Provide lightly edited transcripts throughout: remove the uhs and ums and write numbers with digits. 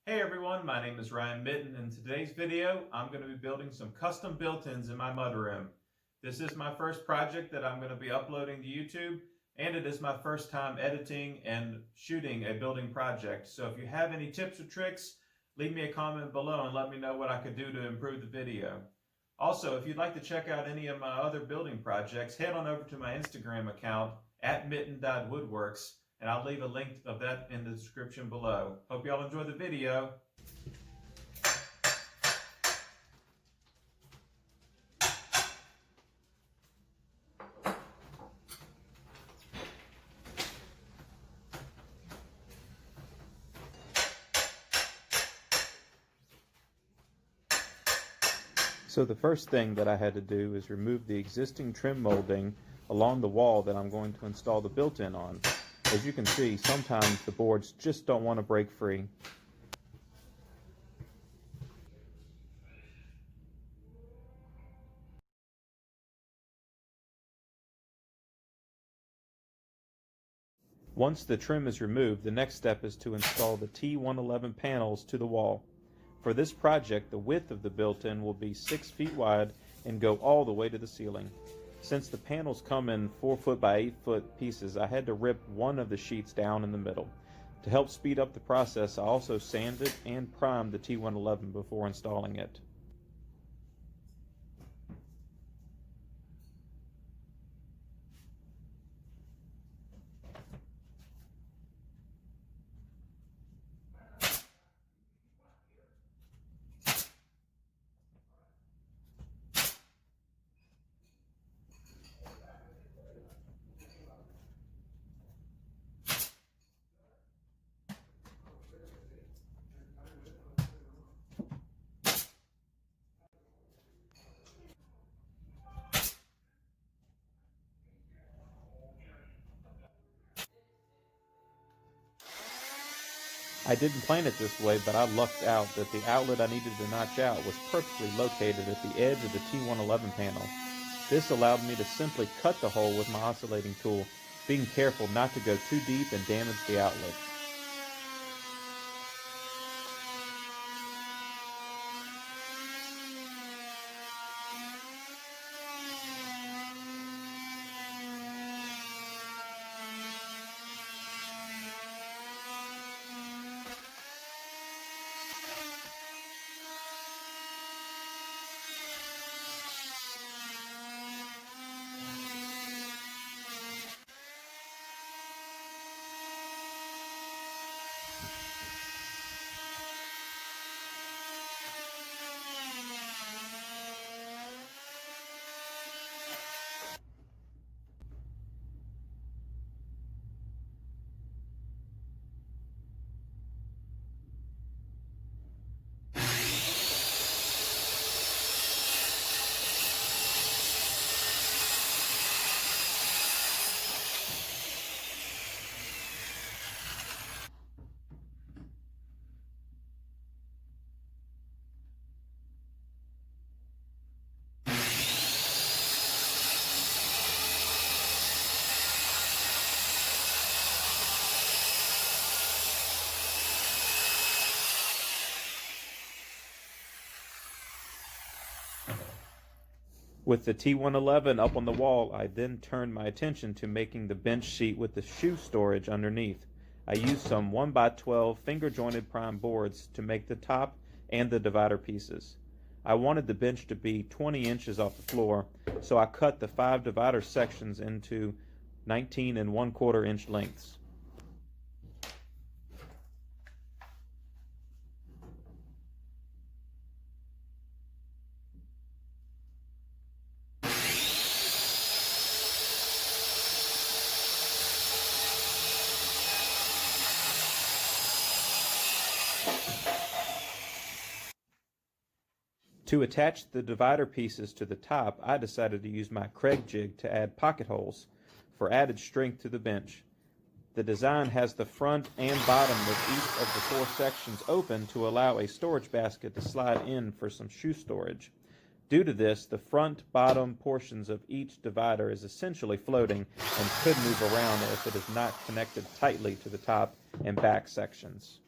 Hey everyone, my name is Ryan Mitten. In today's video, I'm going to be building some custom built-ins in my mudroom. This is my first project that I'm going to be uploading to YouTube, and it is my first time editing and shooting a building project. So if you have any tips or tricks, leave me a comment below and let me know what I could do to improve the video. Also, if you'd like to check out any of my other building projects, head on over to my Instagram account at mitten.woodworks, and I'll leave a link of that in the description below. Hope y'all enjoy the video. So the first thing that I had to do is remove the existing trim molding along the wall that I'm going to install the built-in on. As you can see, sometimes the boards just don't want to break free. Once the trim is removed, the next step is to install the T111 panels to the wall. For this project, the width of the built-in will be 6 feet wide and go all the way to the ceiling. Since the panels come in 4 foot by 8 foot pieces, I had to rip one of the sheets down in the middle. To help speed up the process, I also sanded and primed the T111 before installing it. I didn't plan it this way, but I lucked out that the outlet I needed to notch out was perfectly located at the edge of the T111 panel. This allowed me to simply cut the hole with my oscillating tool, being careful not to go too deep and damage the outlet. With the T111 up on the wall, I then turned my attention to making the bench seat with the shoe storage underneath. I used some 1x12 finger jointed prime boards to make the top and the divider pieces. I wanted the bench to be 20 inches off the floor, so I cut the 5 divider sections into 19 1/4 inch lengths. To attach the divider pieces to the top, I decided to use my Craig jig to add pocket holes for added strength to the bench. The design has the front and bottom of each of the 4 sections open to allow a storage basket to slide in for some shoe storage. Due to this, the front bottom portions of each divider is essentially floating and could move around if it is not connected tightly to the top and back sections.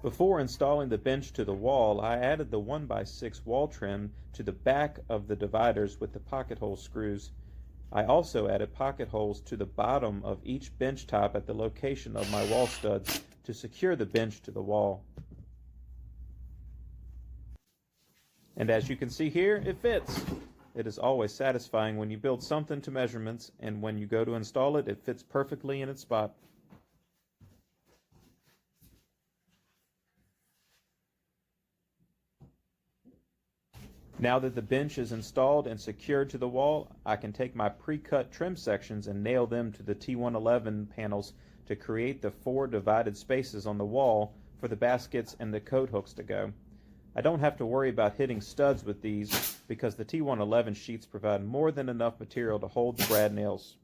Before installing the bench to the wall, I added the 1x6 wall trim to the back of the dividers with the pocket hole screws. I also added pocket holes to the bottom of each bench top at the location of my wall studs to secure the bench to the wall. And as you can see here, it fits. It is always satisfying when you build something to measurements, and when you go to install it, it fits perfectly in its spot. Now that the bench is installed and secured to the wall, I can take my pre-cut trim sections and nail them to the T111 panels to create the 4 divided spaces on the wall for the baskets and the coat hooks to go. I don't have to worry about hitting studs with these because the T111 sheets provide more than enough material to hold the brad nails.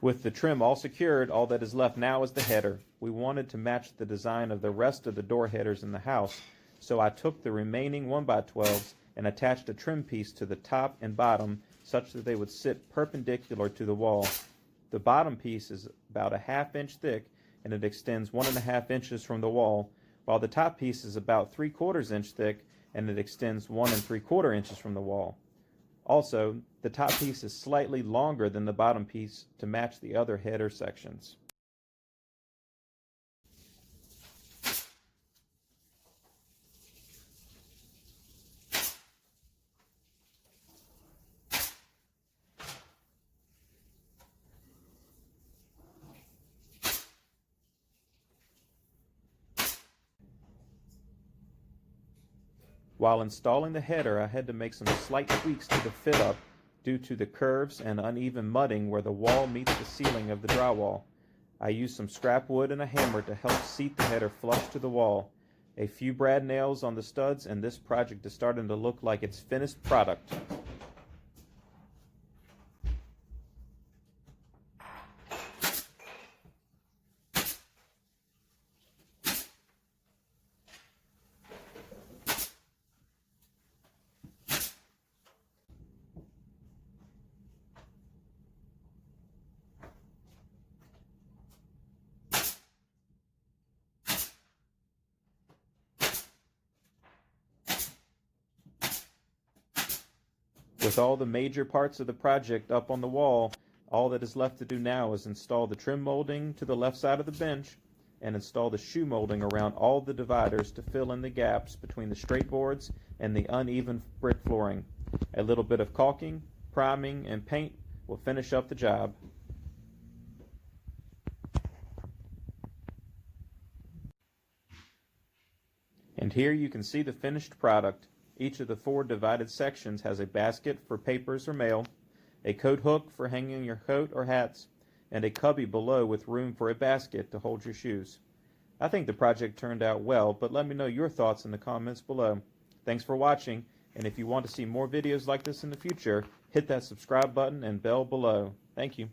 With the trim all secured, all that is left now is the header. We wanted to match the design of the rest of the door headers in the house, so I took the remaining 1x12s and attached a trim piece to the top and bottom such that they would sit perpendicular to the wall. The bottom piece is about a 1/2 inch thick and it extends 1.5 inches from the wall, while the top piece is about 3/4 inch thick and it extends 1 3/4 inches from the wall. Also, the top piece is slightly longer than the bottom piece to match the other header sections. While installing the header, I had to make some slight tweaks to the fit up due to the curves and uneven mudding where the wall meets the ceiling of the drywall. I used some scrap wood and a hammer to help seat the header flush to the wall. A few brad nails on the studs, and this project is starting to look like its finished product. With all the major parts of the project up on the wall, all that is left to do now is install the trim molding to the left side of the bench and install the shoe molding around all the dividers to fill in the gaps between the straight boards and the uneven brick flooring. A little bit of caulking, priming, and paint will finish up the job. And here you can see the finished product. Each of the 4 divided sections has a basket for papers or mail, a coat hook for hanging your coat or hats, and a cubby below with room for a basket to hold your shoes. I think the project turned out well, but let me know your thoughts in the comments below. Thanks for watching, and if you want to see more videos like this in the future, hit that subscribe button and bell below. Thank you.